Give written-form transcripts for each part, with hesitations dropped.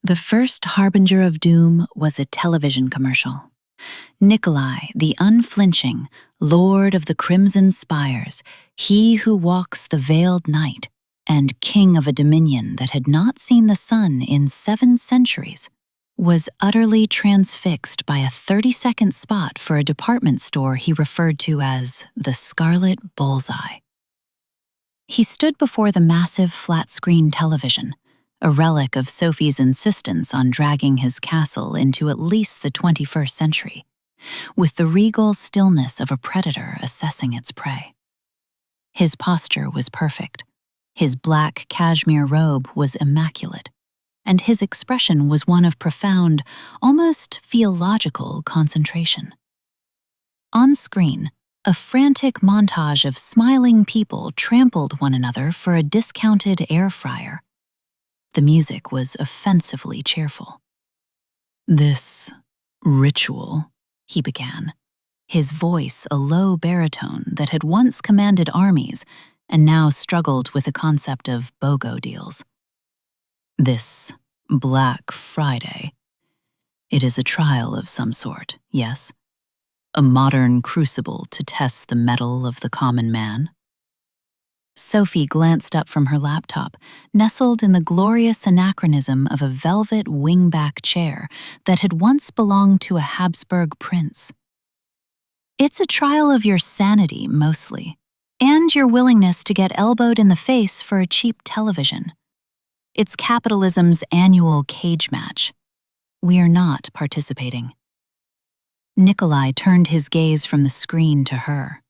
The first harbinger of doom was a television commercial. Nikolai, the unflinching, lord of the crimson spires, he who walks the veiled night, and king of a dominion that had not seen the sun in 7 centuries, was utterly transfixed by a 30-second spot for a department store he referred to as the Scarlet Bullseye. He stood before the massive flat-screen television, a relic of Sophie's insistence on dragging his castle into at least the 21st century, with the regal stillness of a predator assessing its prey. His posture was perfect, his black cashmere robe was immaculate, and his expression was one of profound, almost theological concentration. On screen, a frantic montage of smiling people trampled one another for a discounted air fryer. The music was offensively cheerful. "This ritual," he began, his voice a low baritone that had once commanded armies and now struggled with the concept of BOGO deals. "This Black Friday, it is a trial of some sort, yes? A modern crucible to test the mettle of the common man?" Sophie glanced up from her laptop, nestled in the glorious anachronism of a velvet wingback chair that had once belonged to a Habsburg prince. "It's a trial of your sanity, mostly, and your willingness to get elbowed in the face for a cheap television. It's capitalism's annual cage match. We are not participating." Nikolai turned his gaze from the screen to her.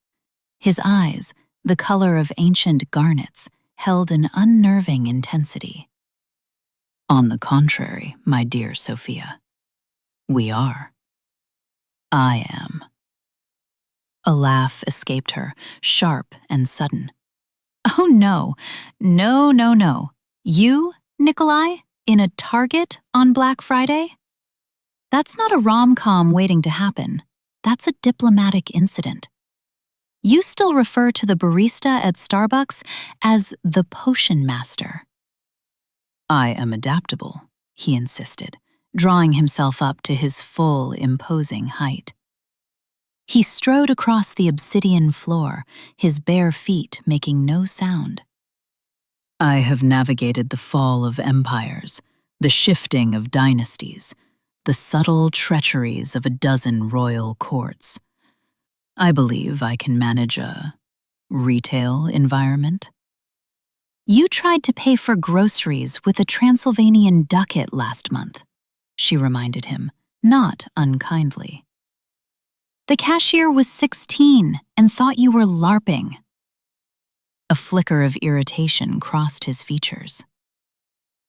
His eyes, the color of ancient garnets, held an unnerving intensity. "On the contrary, my dear Sophia, we are. I am." A laugh escaped her, sharp and sudden. "Oh no, no, no, no. You, Nikolai, in a Target on Black Friday? That's not a rom-com waiting to happen. That's a diplomatic incident. You still refer to the barista at Starbucks as the potion master." "I am adaptable," he insisted, drawing himself up to his full, imposing height. He strode across the obsidian floor, his bare feet making no sound. "I have navigated the fall of empires, the shifting of dynasties, the subtle treacheries of a dozen royal courts. I believe I can manage a retail environment." "You tried to pay for groceries with a Transylvanian ducat last month," she reminded him, not unkindly. "The cashier was 16 and thought you were LARPing." A flicker of irritation crossed his features.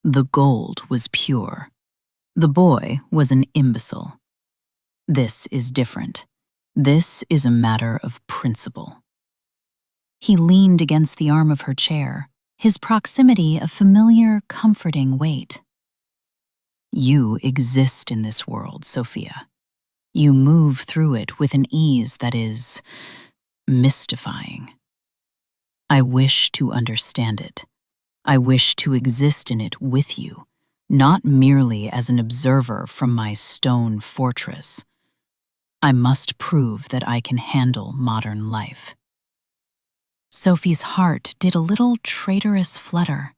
The gold was pure. The boy was an imbecile. This is different. This is a matter of principle. He leaned against the arm of her chair, his proximity a familiar, comforting weight. "You exist in this world, Sophia. You move through it with an ease that is mystifying. I wish to understand it. I wish to exist in it with you, not merely as an observer from my stone fortress. I must prove that I can handle modern life." Sophie's heart did a little traitorous flutter.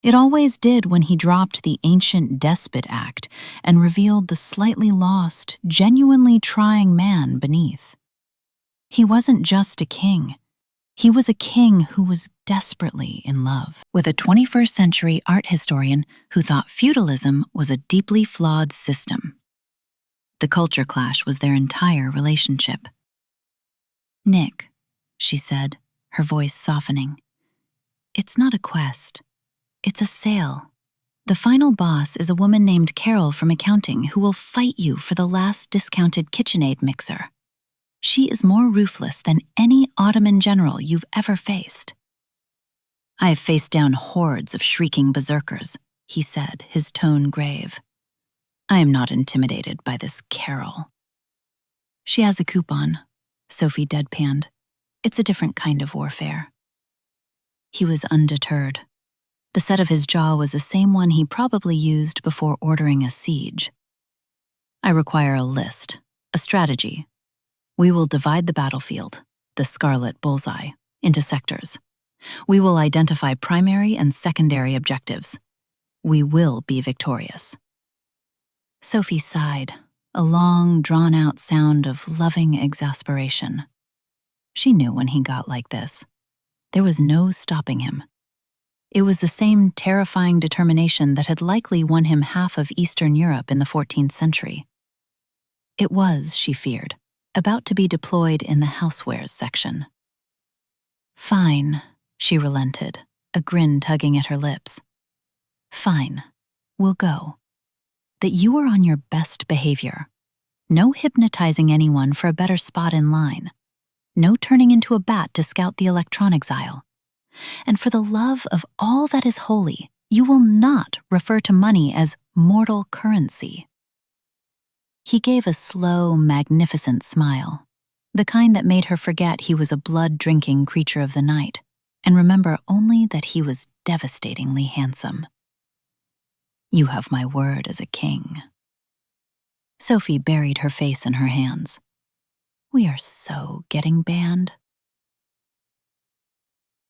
It always did when he dropped the ancient despot act and revealed the slightly lost, genuinely trying man beneath. He wasn't just a king. He was a king who was desperately in love with a 21st century art historian who thought feudalism was a deeply flawed system. The culture clash was their entire relationship. "Nick," she said, her voice softening, "it's not a quest. It's a sale. The final boss is a woman named Carol from accounting who will fight you for the last discounted KitchenAid mixer. She is more ruthless than any Ottoman general you've ever faced." "I have faced down hordes of shrieking berserkers," he said, his tone grave. "I am not intimidated by this Carol." "She has a coupon," Sophie deadpanned. "It's a different kind of warfare." He was undeterred. The set of his jaw was the same one he probably used before ordering a siege. I require a list, a strategy. We will divide the battlefield, the scarlet bullseye, into sectors. We will identify primary and secondary objectives. We will be victorious. Sophie sighed, a long, drawn-out sound of loving exasperation. She knew when he got like this. There was no stopping him. It was the same terrifying determination that had likely won him half of Eastern Europe in the 14th century. It was, she feared, about to be deployed in the housewares section. Fine, she relented, a grin tugging at her lips. Fine, we'll go. That you are on your best behavior. No hypnotizing anyone for a better spot in line. No turning into a bat to scout the electronics aisle. And for the love of all that is holy, you will not refer to money as mortal currency. He gave a slow, magnificent smile, the kind that made her forget he was a blood-drinking creature of the night, and remember only that he was devastatingly handsome. You have my word as a king. Sophie buried her face in her hands. We are so getting banned.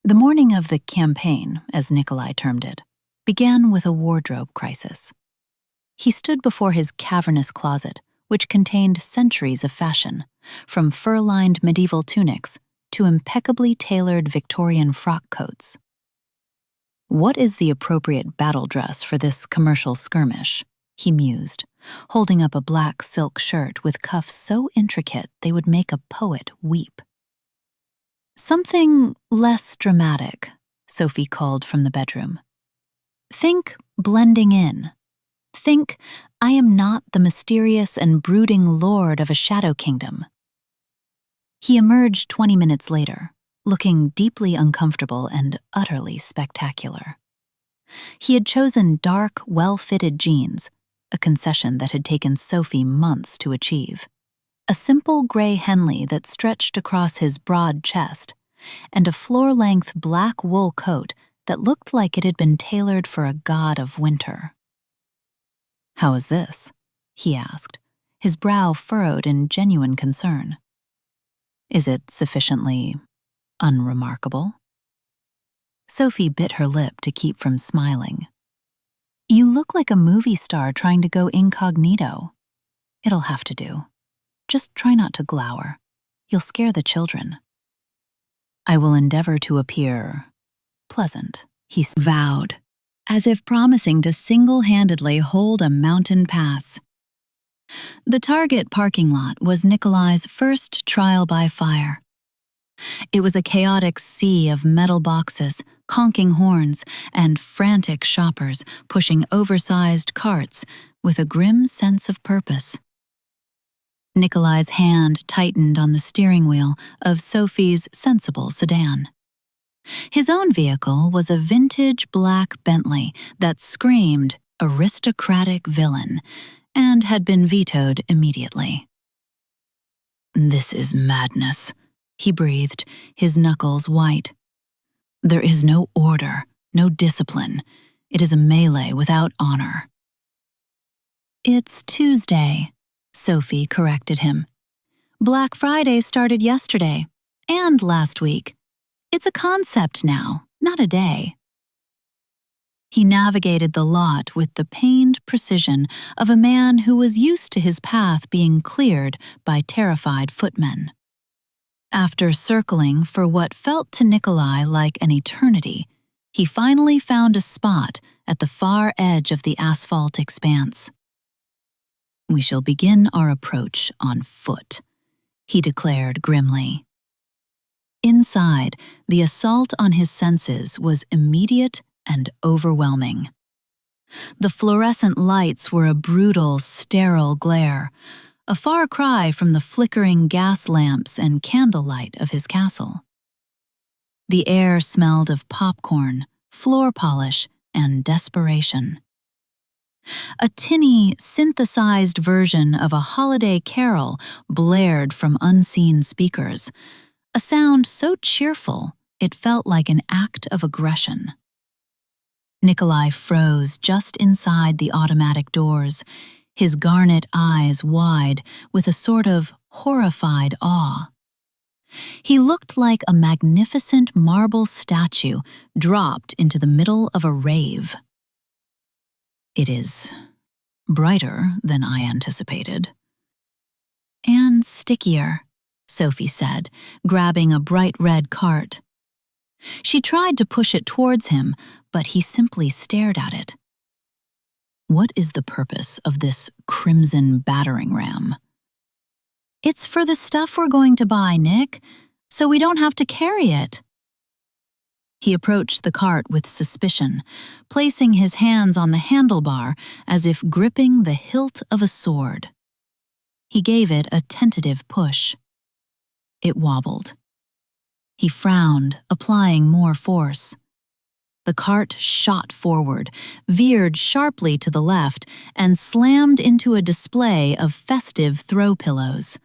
The morning of the campaign, as Nikolai termed it, began with a wardrobe crisis. He stood before his cavernous closet, which contained centuries of fashion, from fur-lined medieval tunics to impeccably tailored Victorian frock coats. What is the appropriate battle dress for this commercial skirmish? He mused, holding up a black silk shirt with cuffs so intricate they would make a poet weep. Something less dramatic, Sophie called from the bedroom. Think blending in. Think, I am not the mysterious and brooding lord of a shadow kingdom. He emerged 20 minutes later, looking deeply uncomfortable and utterly spectacular. He had chosen dark, well-fitted jeans, a concession that had taken Sophie months to achieve, a simple gray Henley that stretched across his broad chest, and a floor-length black wool coat that looked like it had been tailored for a god of winter. How is this? He asked, his brow furrowed in genuine concern. Is it sufficiently unremarkable? Sophie bit her lip to keep from smiling. You look like a movie star trying to go incognito. It'll have to do. Just try not to glower. You'll scare the children. I will endeavor to appear pleasant, he vowed, as if promising to single-handedly hold a mountain pass. The Target parking lot was Nikolai's first trial by fire. It was a chaotic sea of metal boxes, conking horns, and frantic shoppers pushing oversized carts with a grim sense of purpose. Nikolai's hand tightened on the steering wheel of Sophie's sensible sedan. His own vehicle was a vintage black Bentley that screamed aristocratic villain and had been vetoed immediately. This is madness, he breathed, his knuckles white. There is no order, no discipline. It is a melee without honor. It's Tuesday, Sophie corrected him. Black Friday started yesterday, and last week. It's a concept now, not a day. He navigated the lot with the pained precision of a man who was used to his path being cleared by terrified footmen. After circling for what felt to Nikolai like an eternity, he finally found a spot at the far edge of the asphalt expanse. We shall begin our approach on foot, he declared grimly. Inside, the assault on his senses was immediate and overwhelming. The fluorescent lights were a brutal, sterile glare, a far cry from the flickering gas lamps and candlelight of his castle. The air smelled of popcorn, floor polish, and desperation. A tinny, synthesized version of a holiday carol blared from unseen speakers, a sound so cheerful it felt like an act of aggression. Nikolai froze just inside the automatic doors, his garnet eyes wide with a sort of horrified awe. He looked like a magnificent marble statue dropped into the middle of a rave. "It is brighter than I anticipated." "And stickier," Sophie said, grabbing a bright red cart. She tried to push it towards him, but he simply stared at it. "What is the purpose of this crimson battering ram?" "It's for the stuff we're going to buy, Nick, so we don't have to carry it." He approached the cart with suspicion, placing his hands on the handlebar as if gripping the hilt of a sword. He gave it a tentative push. It wobbled. He frowned, applying more force. The cart shot forward, veered sharply to the left, and slammed into a display of festive throw pillows.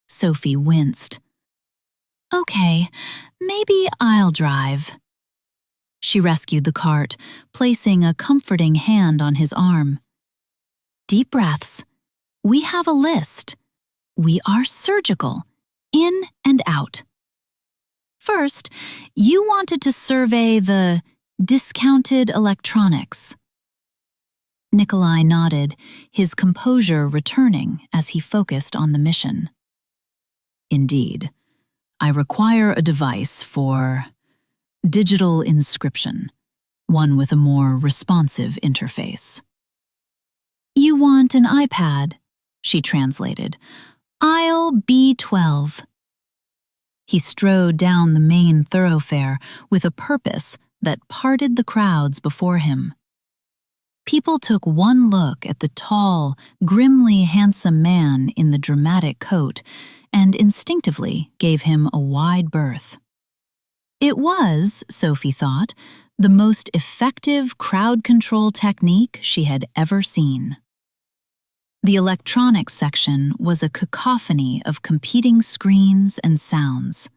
Sophie winced. "Okay, maybe I'll drive." She rescued the cart, placing a comforting hand on his arm. "Deep breaths. We have a list. We are surgical, in and out. First, you wanted to survey the discounted electronics." Nikolai nodded, his composure returning as he focused on the mission. "Indeed, I require a device for digital inscription, one with a more responsive interface." "You want an iPad," she translated. "Aisle B12. He strode down the main thoroughfare with a purpose that parted the crowds before him. People took one look at the tall, grimly handsome man in the dramatic coat and instinctively gave him a wide berth. It was, Sophie thought, the most effective crowd control technique she had ever seen. The electronics section was a cacophony of competing screens and sounds.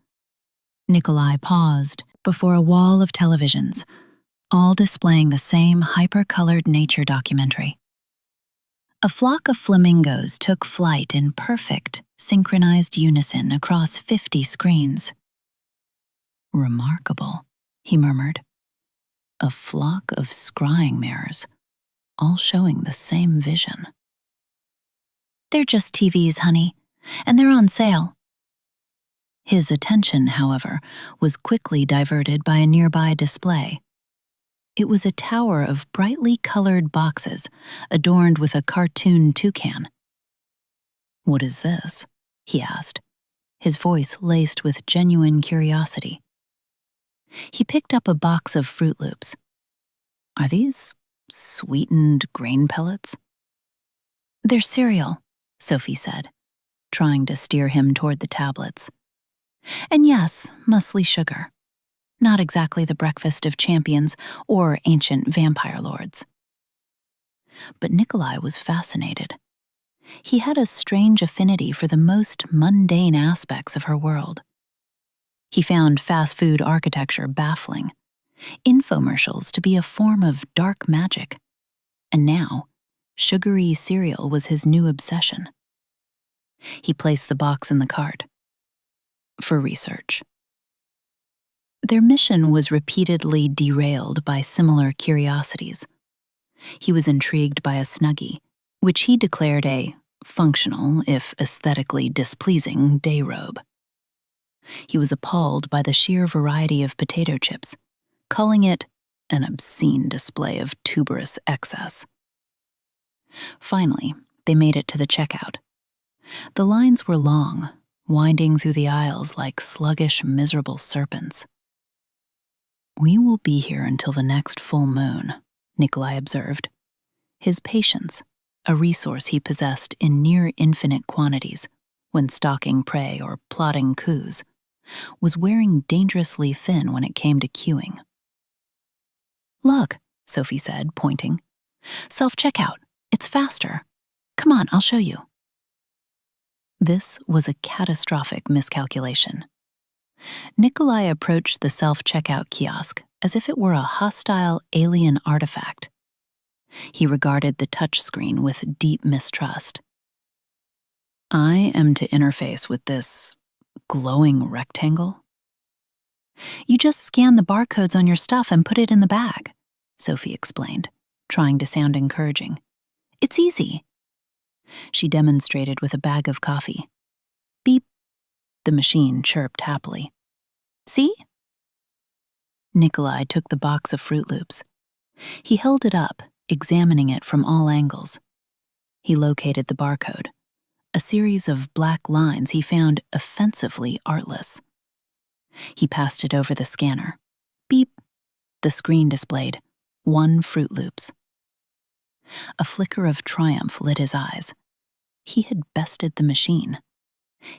Nikolai paused before a wall of televisions, all displaying the same hyper-colored nature documentary. A flock of flamingos took flight in perfect, synchronized unison across 50 screens. "Remarkable," he murmured. "A flock of scrying mirrors, all showing the same vision." "They're just TVs, honey, and they're on sale." His attention, however, was quickly diverted by a nearby display. It was a tower of brightly colored boxes, adorned with a cartoon toucan. "What is this?" he asked, his voice laced with genuine curiosity. He picked up a box of Fruit Loops. "Are these sweetened grain pellets?" "They're cereal," Sophie said, trying to steer him toward the tablets. "And yes, muesli sugar. Not exactly the breakfast of champions or ancient vampire lords." But Nikolai was fascinated. He had a strange affinity for the most mundane aspects of her world. He found fast food architecture baffling, infomercials to be a form of dark magic, and now, sugary cereal was his new obsession. He placed the box in the cart. For research. Their mission was repeatedly derailed by similar curiosities. He was intrigued by a Snuggie, which he declared a functional, if aesthetically displeasing, day robe. He was appalled by the sheer variety of potato chips, calling it an obscene display of tuberous excess. Finally, they made it to the checkout. The lines were long, winding through the aisles like sluggish, miserable serpents. "We will be here until the next full moon," Nikolai observed. His patience, a resource he possessed in near-infinite quantities when stalking prey or plotting coups, was wearing dangerously thin when it came to queuing. "Look," Sophie said, pointing. "Self-checkout. It's faster. Come on, I'll show you." This was a catastrophic miscalculation. Nikolai approached the self-checkout kiosk, as if it were a hostile alien artifact. He regarded the touchscreen with deep mistrust. I am to interface with this glowing rectangle? You just scan the barcodes on your stuff and put it in the bag, Sophie explained, trying to sound encouraging. It's easy. She demonstrated with a bag of coffee. Beep. The machine chirped happily. See? Nikolai took the box of Fruit Loops. He held it up, examining it from all angles. He located the barcode, a series of black lines he found offensively artless. He passed it over the scanner. Beep. The screen displayed 1 Fruit Loops. A flicker of triumph lit his eyes. He had bested the machine.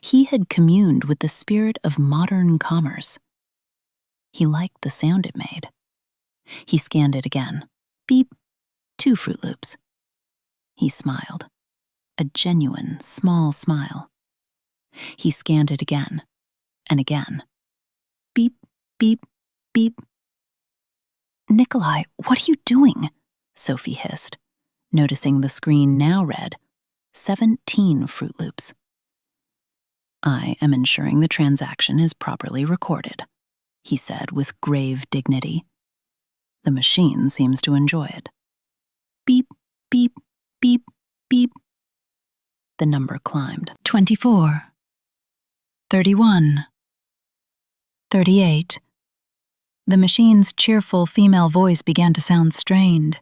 He had communed with the spirit of modern commerce. He liked the sound it made. He scanned it again. Beep. 2 Fruit Loops. He smiled. A genuine, small smile. He scanned it again and again. Beep, beep, beep. Nikolai, what are you doing? Sophie hissed, noticing the screen now read 17 Fruit Loops. I am ensuring the transaction is properly recorded, he said with grave dignity. The machine seems to enjoy it. Beep, beep, beep, beep. The number climbed. 24. 31. 38. The machine's cheerful female voice began to sound strained.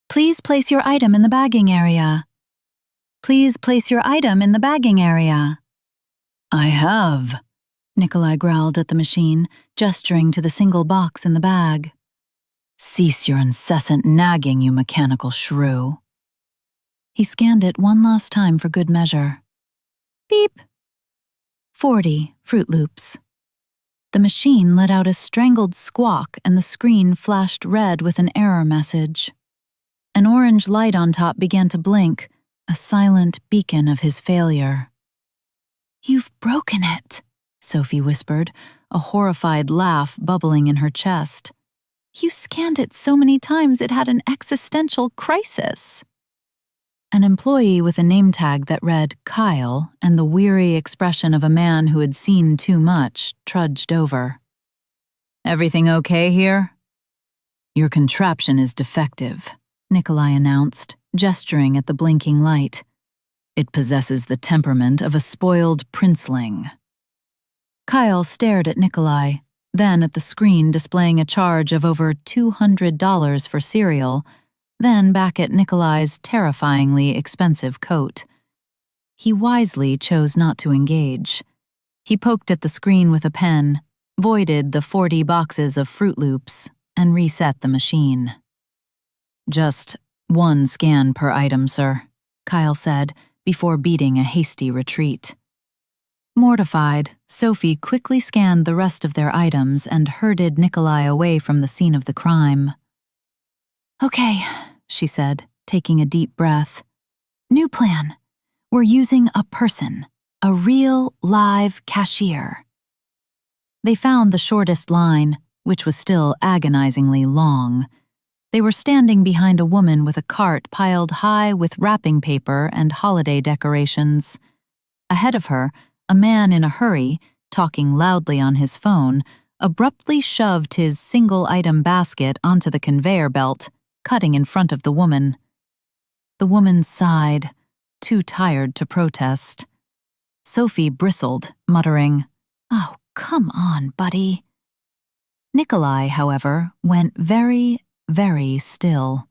Please place your item in the bagging area. Please place your item in the bagging area. I have, Nikolai growled at the machine, gesturing to the single box in the bag. Cease your incessant nagging, you mechanical shrew. He scanned it one last time for good measure. Beep. 40 Fruit Loops. The machine let out a strangled squawk and the screen flashed red with an error message. An orange light on top began to blink, a silent beacon of his failure. You've broken it, Sophie whispered, a horrified laugh bubbling in her chest. You scanned it so many times it had an existential crisis. An employee with a name tag that read Kyle and the weary expression of a man who had seen too much trudged over. Everything okay here? Your contraption is defective, Nikolai announced, gesturing at the blinking light. It possesses the temperament of a spoiled princeling. Kyle stared at Nikolai, then at the screen displaying a charge of over $200 for cereal, then back at Nikolai's terrifyingly expensive coat. He wisely chose not to engage. He poked at the screen with a pen, voided the 40 boxes of Fruit Loops, and reset the machine. Just 1 scan per item, sir, Kyle said, before beating a hasty retreat. Mortified, Sophie quickly scanned the rest of their items and herded Nikolai away from the scene of the crime. Okay, she said, taking a deep breath. New plan. We're using a person, a real, live cashier. They found the shortest line, which was still agonizingly long. They were standing behind a woman with a cart piled high with wrapping paper and holiday decorations. Ahead of her, a man in a hurry, talking loudly on his phone, abruptly shoved his single-item basket onto the conveyor belt, cutting in front of the woman. The woman sighed, too tired to protest. Sophie bristled, muttering, "Oh, come on, buddy." Nikolai, however, went very, very still.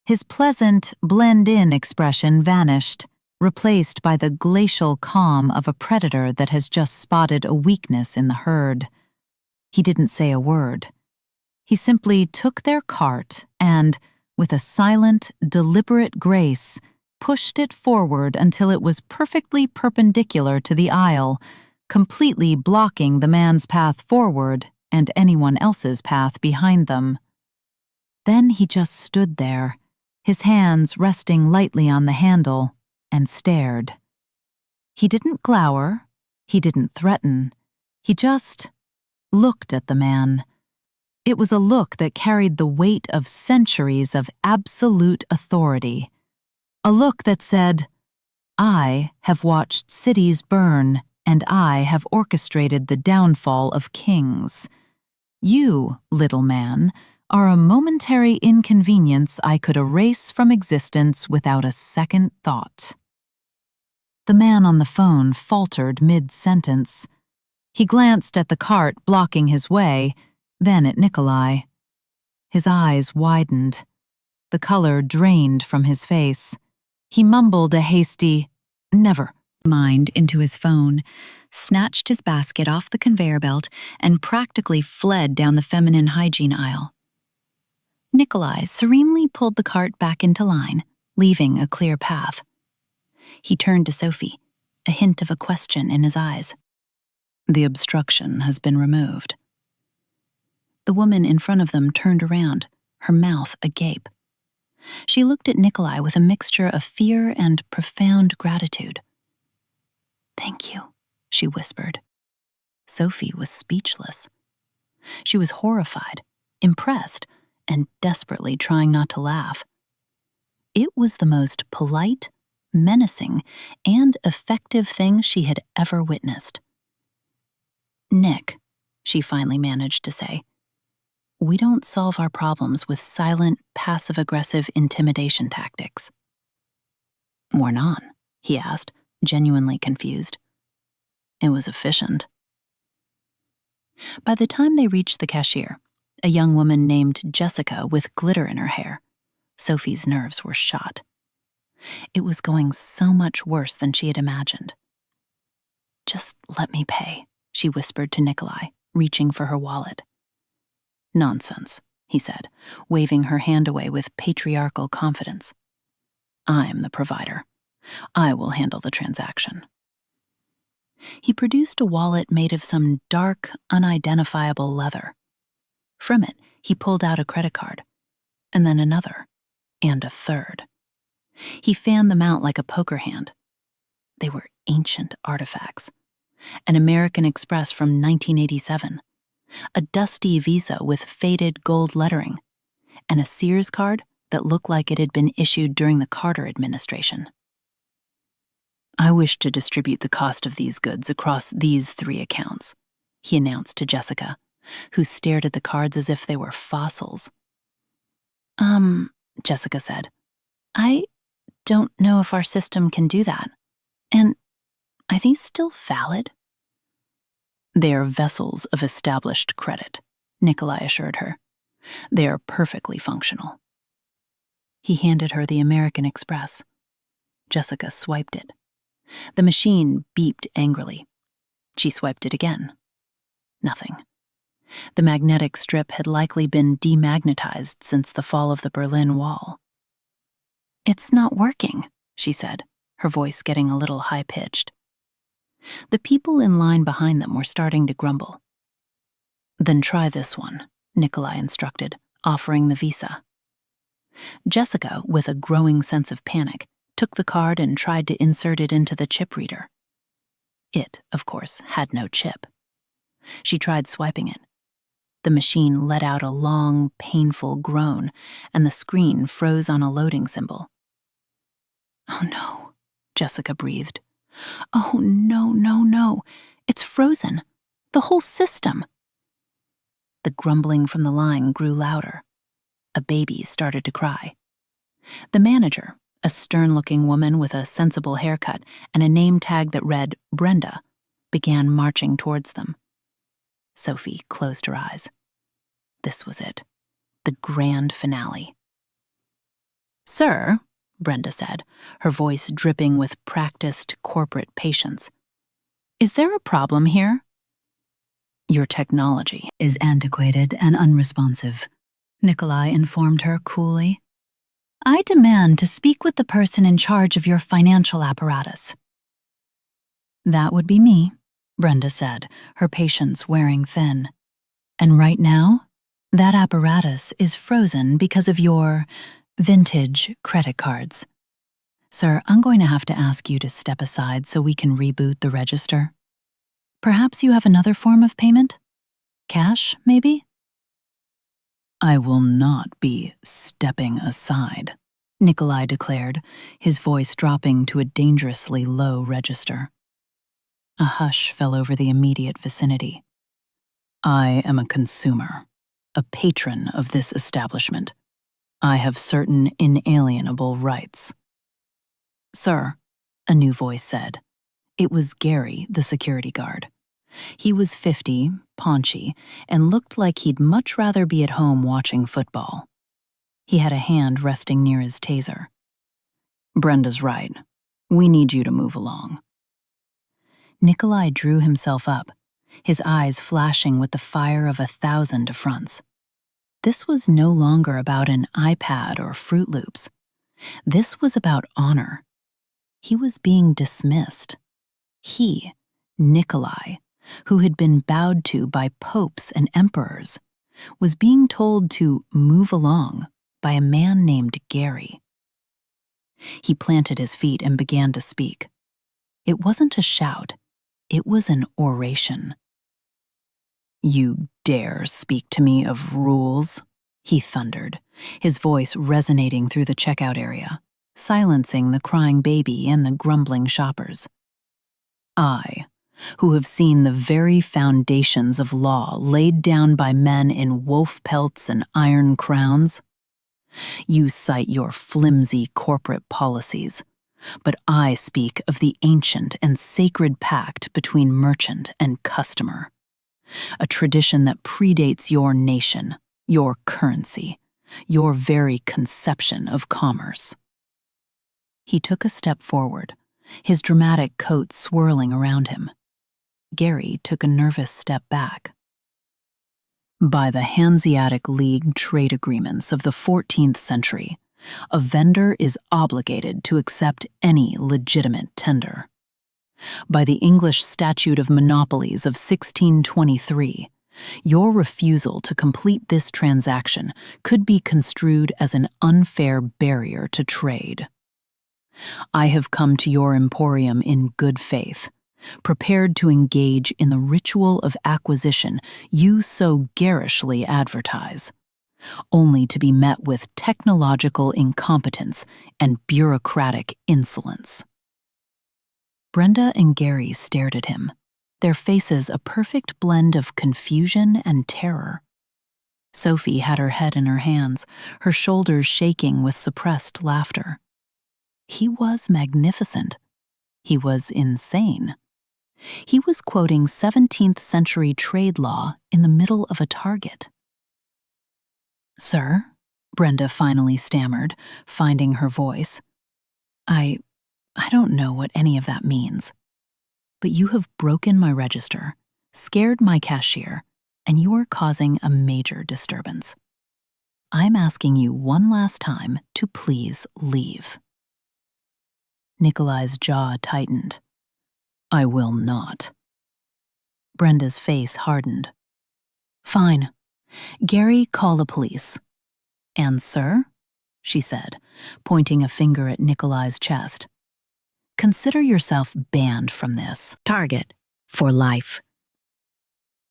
His pleasant, blend-in expression vanished, replaced by the glacial calm of a predator that has just spotted a weakness in the herd. He didn't say a word. He simply took their cart and, with a silent, deliberate grace, pushed it forward until it was perfectly perpendicular to the aisle, completely blocking the man's path forward and anyone else's path behind them. Then he just stood there, his hands resting lightly on the handle, and stared. He didn't glower, he didn't threaten, he just looked at the man, It was a look that carried the weight of centuries of absolute authority. A look that said, "I have watched cities burn, and I have orchestrated the downfall of kings. You, little man, are a momentary inconvenience I could erase from existence without a second thought." The man on the phone faltered mid-sentence. He glanced at the cart blocking his way, then at Nikolai. His eyes widened. The color drained from his face. He mumbled a hasty, "Never mind," into his phone, snatched his basket off the conveyor belt, and practically fled down the feminine hygiene aisle. Nikolai serenely pulled the cart back into line, leaving a clear path. He turned to Sophie, a hint of a question in his eyes. "The obstruction has been removed." The woman in front of them turned around, her mouth agape. She looked at Nikolai with a mixture of fear and profound gratitude. "Thank you," she whispered. Sophie was speechless. She was horrified, impressed, and desperately trying not to laugh. It was the most polite, menacing, and effective thing she had ever witnessed. "Nick," she finally managed to say, "we don't solve our problems with silent, passive-aggressive intimidation tactics." "We're not?" he asked, genuinely confused. "It was efficient." By the time they reached the cashier, a young woman named Jessica with glitter in her hair, Sophie's nerves were shot. It was going so much worse than she had imagined. "Just let me pay," she whispered to Nikolai, reaching for her wallet. "Nonsense," he said, waving her hand away with patriarchal confidence. "I'm the provider. I will handle the transaction." He produced a wallet made of some dark, unidentifiable leather. From it, he pulled out a credit card, and then another, and a third. He fanned them out like a poker hand. They were ancient artifacts. An American Express from 1987, a dusty Visa with faded gold lettering, and a Sears card that looked like it had been issued during the Carter administration. "I wish to distribute the cost of these goods across these 3 accounts," he announced to Jessica, who stared at the cards as if they were fossils. Jessica said, "I don't know if our system can do that. And are these still valid?" "They are vessels of established credit," Nikolai assured her. "They are perfectly functional." He handed her the American Express. Jessica swiped it. The machine beeped angrily. She swiped it again. Nothing. The magnetic strip had likely been demagnetized since the fall of the Berlin Wall. "It's not working," she said, her voice getting a little high-pitched. The people in line behind them were starting to grumble. "Then try this one," Nikolai instructed, offering the Visa. Jessica, with a growing sense of panic, took the card and tried to insert it into the chip reader. It, of course, had no chip. She tried swiping it. The machine let out a long, painful groan, and the screen froze on a loading symbol. "Oh no," Jessica breathed. "Oh no, no, no. It's frozen. The whole system." The grumbling from the line grew louder. A baby started to cry. The manager, a stern-looking woman with a sensible haircut and a name tag that read Brenda, began marching towards them. Sophie closed her eyes. This was it, the grand finale. "Sir," Brenda said, her voice dripping with practiced corporate patience, "is there a problem here?" "Your technology is antiquated and unresponsive," Nikolai informed her coolly. "I demand to speak with the person in charge of your financial apparatus." "That would be me," Brenda said, her patience wearing thin. "And right now, that apparatus is frozen because of your vintage credit cards. Sir, I'm going to have to ask you to step aside so we can reboot the register. Perhaps you have another form of payment? Cash, maybe?" I will not be stepping aside, Nikolai declared, his voice dropping to a dangerously low register. A hush fell over the immediate vicinity. I am a consumer, a patron of this establishment. I have certain inalienable rights. Sir, a new voice said. It was Gary, the security guard. He was 50, paunchy, and looked like he'd much rather be at home watching football. He had a hand resting near his taser. Brenda's right. We need you to move along. Nikolai drew himself up, his eyes flashing with the fire of 1,000 affronts. This was no longer about an iPad or Fruit Loops. This was about honor. He was being dismissed. He, Nikolai, who had been bowed to by popes and emperors, was being told to move along by a man named Gary. He planted his feet and began to speak. It wasn't a shout, it was an oration. You dare speak to me of rules? He thundered, his voice resonating through the checkout area, silencing the crying baby and the grumbling shoppers. I, who have seen the very foundations of law laid down by men in wolf pelts and iron crowns. You cite your flimsy corporate policies, but I speak of the ancient and sacred pact between merchant and customer, a tradition that predates your nation, your currency, your very conception of commerce. He took a step forward, his dramatic coat swirling around him. Gary took a nervous step back. By the Hanseatic League trade agreements of the 14th century, a vendor is obligated to accept any legitimate tender. By the English Statute of Monopolies of 1623, your refusal to complete this transaction could be construed as an unfair barrier to trade. I have come to your emporium in good faith, prepared to engage in the ritual of acquisition you so garishly advertise, only to be met with technological incompetence and bureaucratic insolence. Brenda and Gary stared at him, their faces a perfect blend of confusion and terror. Sophie had her head in her hands, her shoulders shaking with suppressed laughter. He was magnificent. He was insane. He was quoting 17th century trade law in the middle of a Target. Sir, Brenda finally stammered, finding her voice. I don't know what any of that means. But you have broken my register, scared my cashier, and you are causing a major disturbance. I'm asking you one last time to please leave. Nikolai's jaw tightened. I will not. Brenda's face hardened. Fine. Gary, call the police. And sir, she said, pointing a finger at Nikolai's chest, consider yourself banned from this Target for life.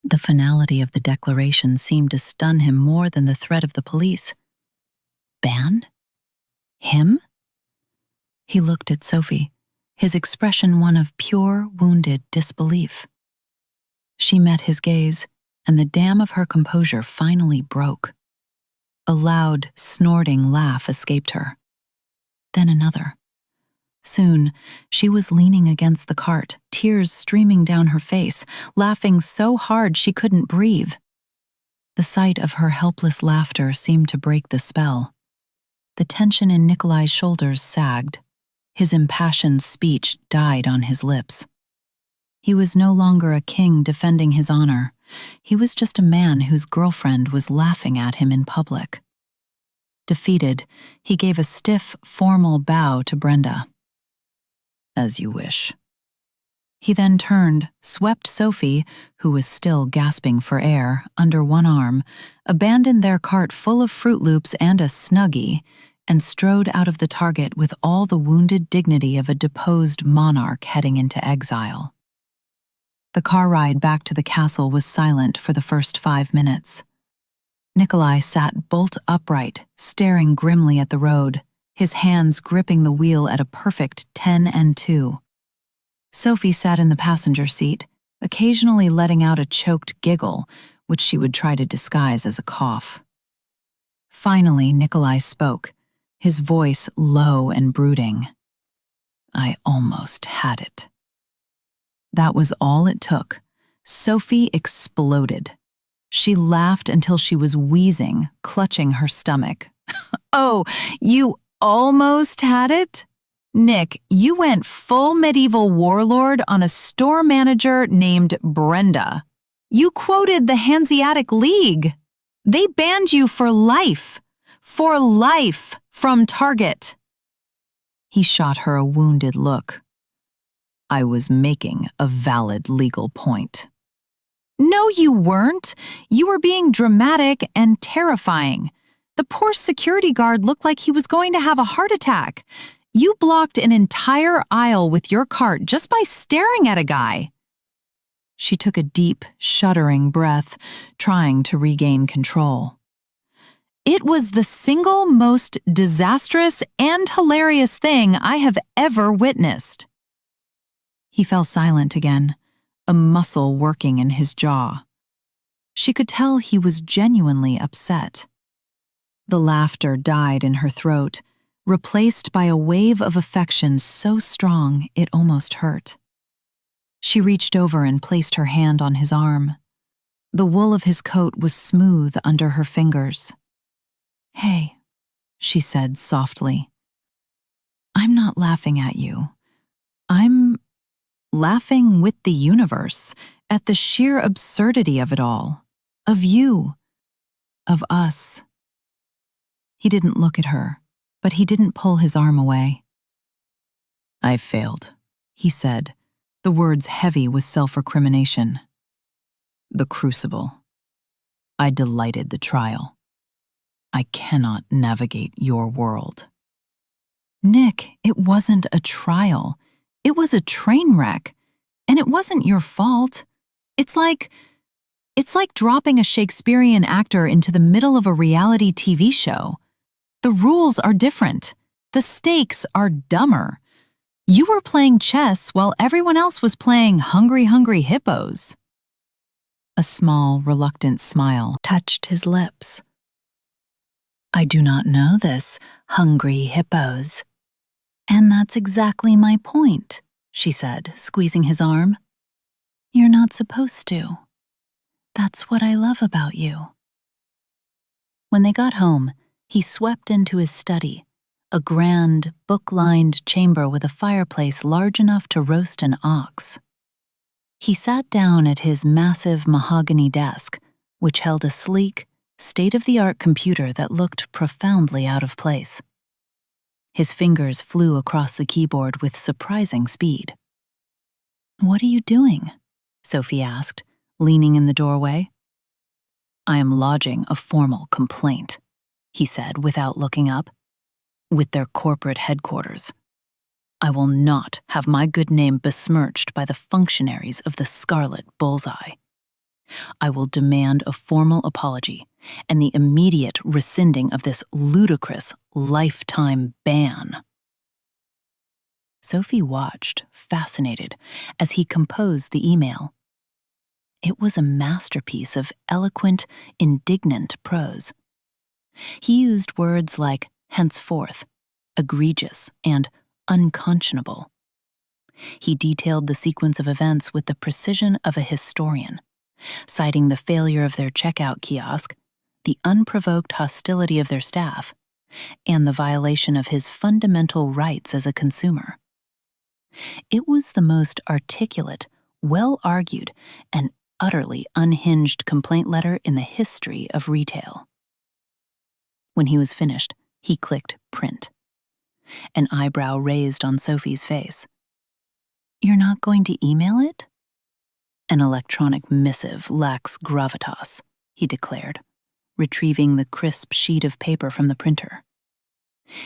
The finality of the declaration seemed to stun him more than the threat of the police. Banned? Him? He looked at Sophie, his expression one of pure, wounded disbelief. She met his gaze, and the dam of her composure finally broke. A loud, snorting laugh escaped her. Then another. Soon, she was leaning against the cart, tears streaming down her face, laughing so hard she couldn't breathe. The sight of her helpless laughter seemed to break the spell. The tension in Nikolai's shoulders sagged. His impassioned speech died on his lips. He was no longer a king defending his honor. He was just a man whose girlfriend was laughing at him in public. Defeated, he gave a stiff, formal bow to Brenda. As you wish. He then turned, swept Sophie, who was still gasping for air, under one arm, abandoned their cart full of Fruit Loops and a Snuggie, and strode out of the Target with all the wounded dignity of a deposed monarch heading into exile. The car ride back to the castle was silent for the first 5 minutes. Nikolai sat bolt upright, staring grimly at the road, his hands gripping the wheel at a perfect 10 and 2. Sophie sat in the passenger seat, occasionally letting out a choked giggle, which she would try to disguise as a cough. Finally, Nikolai spoke, his voice low and brooding. I almost had it. That was all it took. Sophie exploded. She laughed until she was wheezing, clutching her stomach. Oh, you almost had it? Nick, you went full medieval warlord on a store manager named Brenda. You quoted the Hanseatic League. They banned you for life from Target. He shot her a wounded look. I was making a valid legal point. No, you weren't. You were being dramatic and terrifying. The poor security guard looked like he was going to have a heart attack. You blocked an entire aisle with your cart just by staring at a guy. She took a deep, shuddering breath, trying to regain control. It was the single most disastrous and hilarious thing I have ever witnessed. He fell silent again, a muscle working in his jaw. She could tell he was genuinely upset. The laughter died in her throat, replaced by a wave of affection so strong it almost hurt. She reached over and placed her hand on his arm. The wool of his coat was smooth under her fingers. Hey, she said softly. I'm not laughing at you. I'm laughing with the universe at the sheer absurdity of it all. Of you. Of us. He didn't look at her, but he didn't pull his arm away. I failed, he said, the words heavy with self-recrimination. The crucible. I delighted the trial. I cannot navigate your world. Nick, it wasn't a trial. It was a train wreck. And it wasn't your fault. It's like dropping a Shakespearean actor into the middle of a reality TV show. The rules are different. The stakes are dumber. You were playing chess while everyone else was playing Hungry, Hungry Hippos. A small, reluctant smile touched his lips. I do not know this, Hungry Hippos. And that's exactly my point, she said, squeezing his arm. You're not supposed to. That's what I love about you. When they got home, he swept into his study, a grand, book-lined chamber with a fireplace large enough to roast an ox. He sat down at his massive mahogany desk, which held a sleek, state-of-the-art computer that looked profoundly out of place. His fingers flew across the keyboard with surprising speed. What are you doing? Sophie asked, leaning in the doorway. I am lodging a formal complaint, he said without looking up, with their corporate headquarters. I will not have my good name besmirched by the functionaries of the Scarlet Bullseye. I will demand a formal apology and the immediate rescinding of this ludicrous lifetime ban. Sophie watched, fascinated, as he composed the email. It was a masterpiece of eloquent, indignant prose. He used words like henceforth, egregious, and unconscionable. He detailed the sequence of events with the precision of a historian, citing the failure of their checkout kiosk, the unprovoked hostility of their staff, and the violation of his fundamental rights as a consumer. It was the most articulate, well-argued, and utterly unhinged complaint letter in the history of retail. When he was finished, he clicked print. An eyebrow raised on Sophie's face. You're not going to email it? An electronic missive lacks gravitas, he declared, retrieving the crisp sheet of paper from the printer.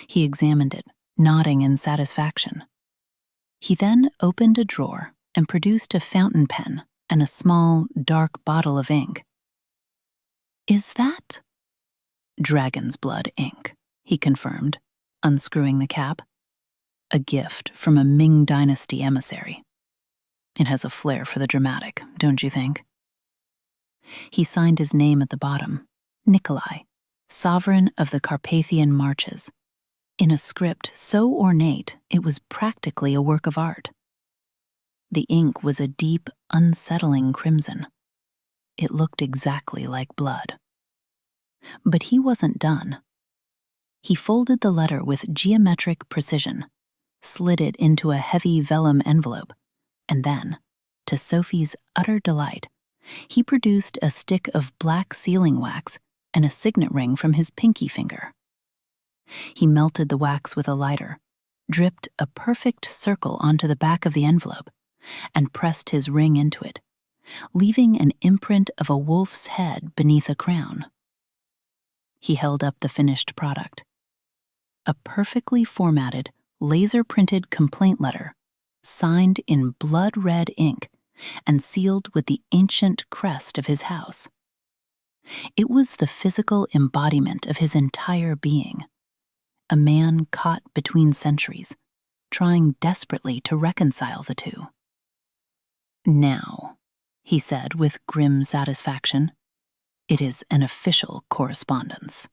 He examined it, nodding in satisfaction. He then opened a drawer and produced a fountain pen and a small, dark bottle of ink. Is that Dragon's blood ink, he confirmed, unscrewing the cap. A gift from a Ming Dynasty emissary. It has a flair for the dramatic, don't you think? He signed his name at the bottom, Nikolai, sovereign of the Carpathian Marches, in a script so ornate it was practically a work of art. The ink was a deep, unsettling crimson. It looked exactly like blood. But he wasn't done. He folded the letter with geometric precision, slid it into a heavy vellum envelope, and then, to Sophie's utter delight, he produced a stick of black sealing wax and a signet ring from his pinky finger. He melted the wax with a lighter, dripped a perfect circle onto the back of the envelope, and pressed his ring into it, leaving an imprint of a wolf's head beneath a crown. He held up the finished product. A perfectly formatted, laser-printed complaint letter, signed in blood-red ink and sealed with the ancient crest of his house. It was the physical embodiment of his entire being, a man caught between centuries, trying desperately to reconcile the two. "Now," he said with grim satisfaction, "it is an official correspondence."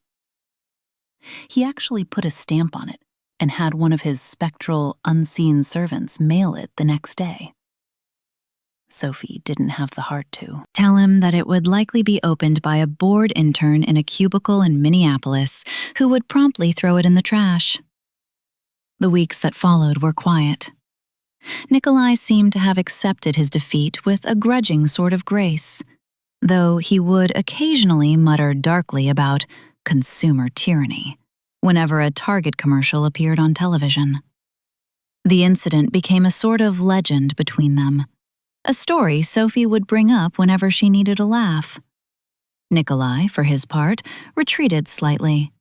He actually put a stamp on it and had one of his spectral, unseen servants mail it the next day. Sophie didn't have the heart to tell him that it would likely be opened by a bored intern in a cubicle in Minneapolis who would promptly throw it in the trash. The weeks that followed were quiet. Nikolai seemed to have accepted his defeat with a grudging sort of grace, though he would occasionally mutter darkly about consumer tyranny whenever a Target commercial appeared on television. The incident became a sort of legend between them, a story Sophie would bring up whenever she needed a laugh. Nikolai, for his part, retreated slightly.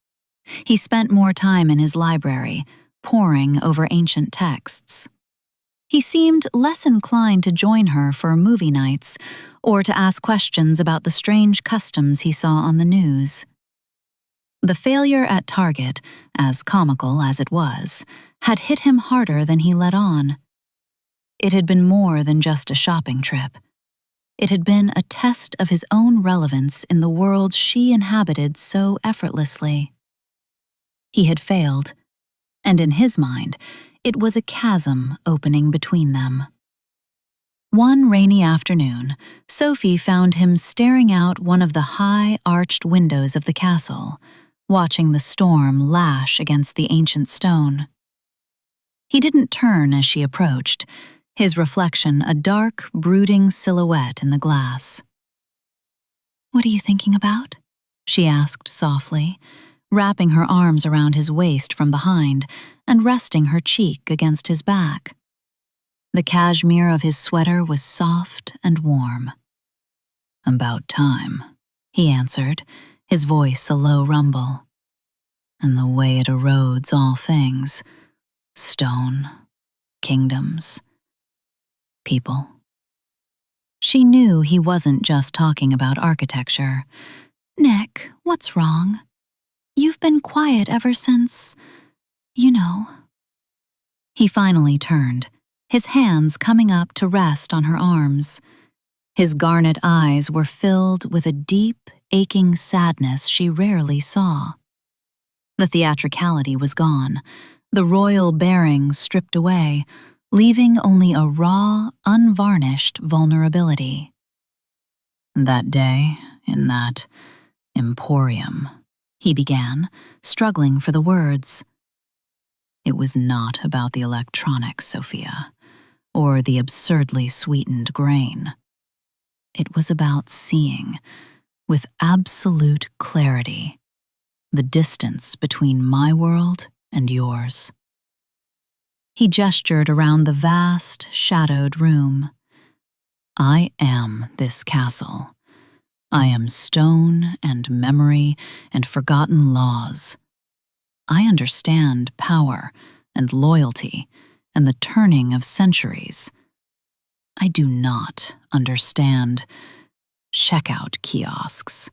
He spent more time in his library, poring over ancient texts. He seemed less inclined to join her for movie nights or to ask questions about the strange customs he saw on the news. The failure at Target, as comical as it was, had hit him harder than he let on. It had been more than just a shopping trip. It had been a test of his own relevance in the world she inhabited so effortlessly. He had failed, and in his mind, it was a chasm opening between them. One rainy afternoon, Sophie found him staring out one of the high, arched windows of the castle, watching the storm lash against the ancient stone. He didn't turn as she approached, his reflection a dark, brooding silhouette in the glass. "What are you thinking about?" she asked softly, wrapping her arms around his waist from behind and resting her cheek against his back. The cashmere of his sweater was soft and warm. "About time," he answered, his voice a low rumble. "And the way it erodes all things, stone, kingdoms, people." She knew he wasn't just talking about architecture. "Nick, what's wrong? You've been quiet ever since, you know." He finally turned, his hands coming up to rest on her arms. His garnet eyes were filled with a deep, aching sadness she rarely saw. The theatricality was gone, the royal bearing stripped away, leaving only a raw, unvarnished vulnerability. "That day, in that emporium," he began, struggling for the words. "It was not about the electronics, Sophia, or the absurdly sweetened grain. It was about seeing, with absolute clarity, the distance between my world and yours." He gestured around the vast, shadowed room. "I am this castle. I am stone and memory and forgotten laws. I understand power and loyalty and the turning of centuries. I do not understand checkout kiosks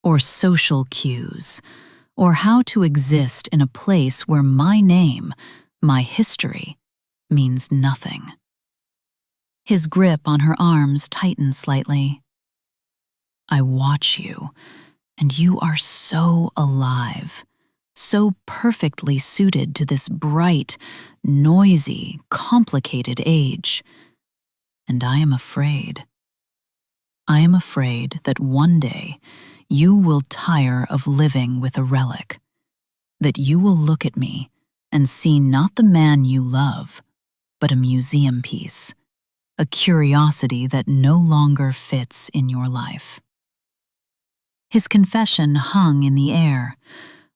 or social cues or how to exist in a place where my name, my history, means nothing. His grip on her arms tightened slightly. I watch you, and you are so alive, so perfectly suited to this bright, noisy, complicated age. And I am afraid. I am afraid that one day you will tire of living with a relic, that you will look at me and see not the man you love, but a museum piece, a curiosity that no longer fits in your life. His confession hung in the air,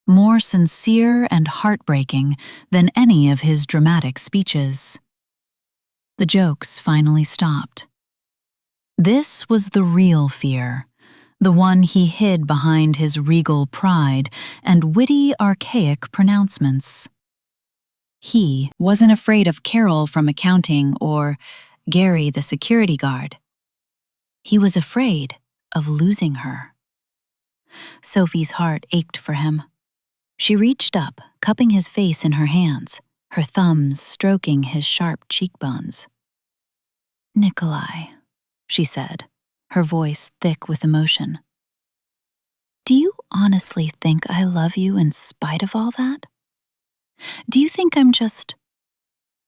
more sincere and heartbreaking than any of his dramatic speeches. The jokes finally stopped. This was the real fear, the one he hid behind his regal pride and witty, archaic pronouncements. He wasn't afraid of Carol from accounting or Gary the security guard. He was afraid of losing her. Sophie's heart ached for him. She reached up, cupping his face in her hands, her thumbs stroking his sharp cheekbones. "Nikolai," she said, her voice thick with emotion. "Do you honestly think I love you in spite of all that? Do you think I'm just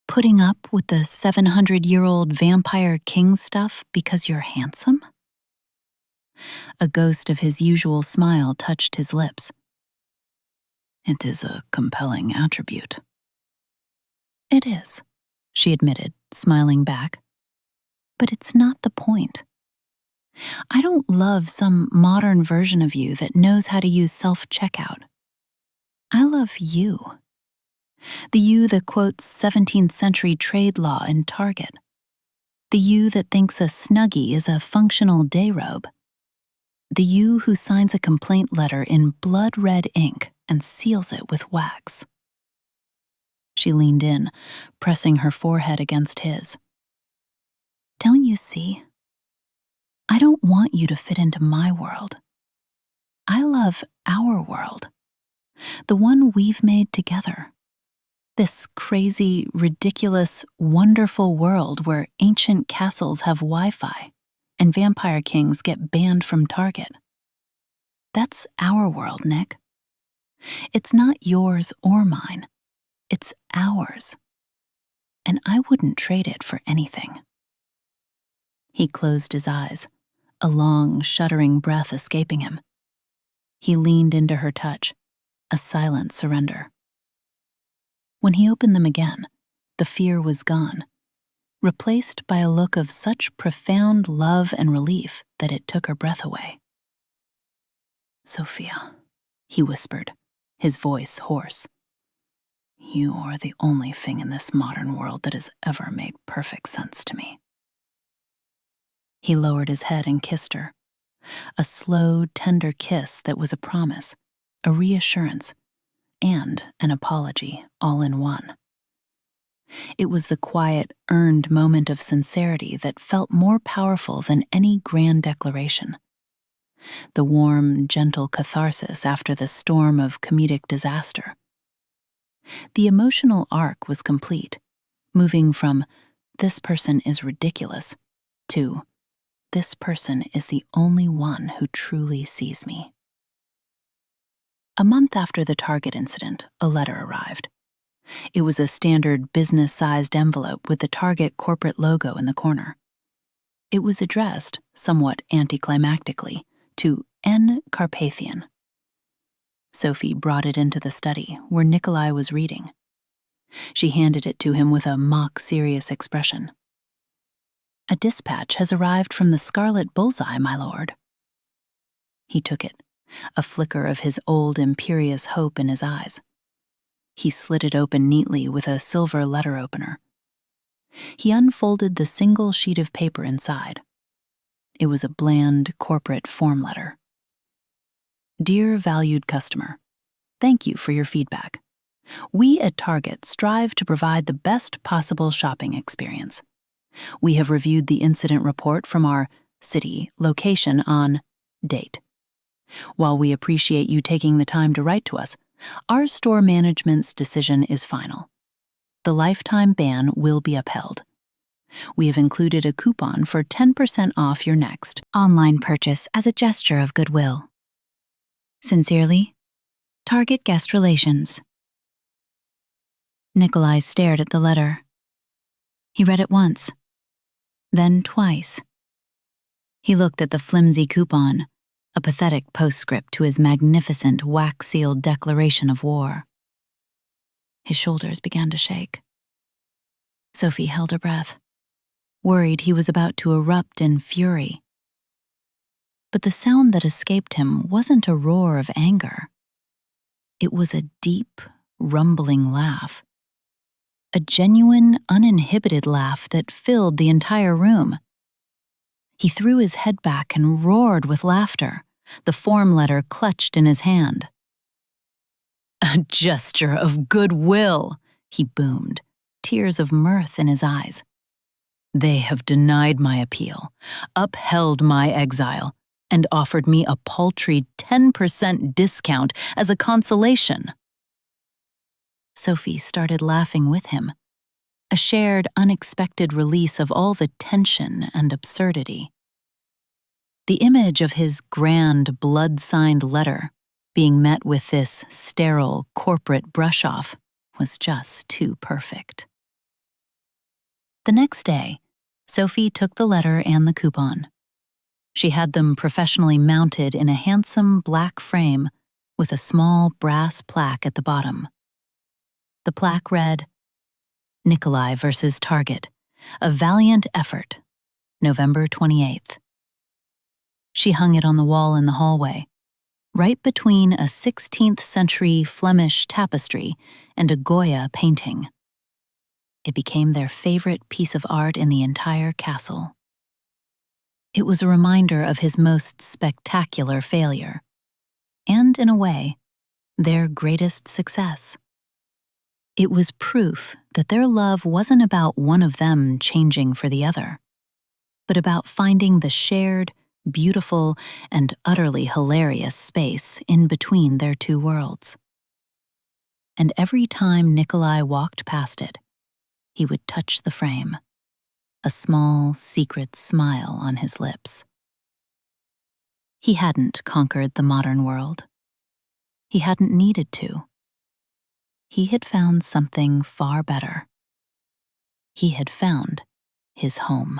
putting up with the 700-year-old vampire king stuff because you're handsome?" A ghost of his usual smile touched his lips. "It is a compelling attribute." "It is," she admitted, smiling back. "But it's not the point. I don't love some modern version of you that knows how to use self-checkout. I love you. The you that quotes 17th century trade law in Target. The you that thinks a Snuggie is a functional day robe. The you who signs a complaint letter in blood-red ink and seals it with wax." She leaned in, pressing her forehead against his. "Don't you see? I don't want you to fit into my world. I love our world, the one we've made together. This crazy, ridiculous, wonderful world where ancient castles have Wi-Fi and vampire kings get banned from Target. That's our world, Nick. It's not yours or mine. It's ours. And I wouldn't trade it for anything." He closed his eyes, a long, shuddering breath escaping him. He leaned into her touch, a silent surrender. When he opened them again, the fear was gone, replaced by a look of such profound love and relief that it took her breath away. "Sophia," he whispered, his voice hoarse. "You are the only thing in this modern world that has ever made perfect sense to me." He lowered his head and kissed her, a slow, tender kiss that was a promise, a reassurance, and an apology all in one. It was the quiet, earned moment of sincerity that felt more powerful than any grand declaration. The warm, gentle catharsis after the storm of comedic disaster. The emotional arc was complete, moving from "this person is ridiculous" to "this person is the only one who truly sees me." A month after the Target incident, a letter arrived. It was a standard business-sized envelope with the Target corporate logo in the corner. It was addressed, somewhat anticlimactically, to N. Carpathian. Sophie brought it into the study, where Nikolai was reading. She handed it to him with a mock-serious expression. "A dispatch has arrived from the Scarlet Bullseye, my lord." He took it, a flicker of his old imperious hope in his eyes. He slid it open neatly with a silver letter opener. He unfolded the single sheet of paper inside. It was a bland, corporate form letter. "Dear valued customer, thank you for your feedback. We at Target strive to provide the best possible shopping experience. We have reviewed the incident report from our city location on date. While we appreciate you taking the time to write to us, our store management's decision is final. The lifetime ban will be upheld. We have included a coupon for 10% off your next online purchase as a gesture of goodwill. Sincerely, Target Guest Relations. Nikolai stared at the letter. He read it once, then twice. He looked at the flimsy coupon, a pathetic postscript to his magnificent wax-sealed declaration of war. His shoulders began to shake. Sophie held her breath, worried he was about to erupt in fury. But the sound that escaped him wasn't a roar of anger. It was a deep, rumbling laugh. A genuine, uninhibited laugh that filled the entire room. He threw his head back and roared with laughter, the form letter clutched in his hand. "A gesture of goodwill," he boomed, tears of mirth in his eyes. "They have denied my appeal, upheld my exile, and offered me a paltry 10% discount as a consolation." Sophie started laughing with him, a shared, unexpected release of all the tension and absurdity. The image of his grand, blood-signed letter being met with this sterile, corporate brush-off was just too perfect. The next day, Sophie took the letter and the coupon. She had them professionally mounted in a handsome black frame with a small brass plaque at the bottom. The plaque read, "Nikolai vs. Target, a valiant effort, November 28th. She hung it on the wall in the hallway, right between a 16th century Flemish tapestry and a Goya painting. It became their favorite piece of art in the entire castle. It was a reminder of his most spectacular failure, and, in a way, their greatest success. It was proof that their love wasn't about one of them changing for the other, but about finding the shared, beautiful, and utterly hilarious space in between their two worlds. And every time Nikolai walked past it, he would touch the frame, a small, secret smile on his lips. He hadn't conquered the modern world. He hadn't needed to. He had found something far better. He had found his home.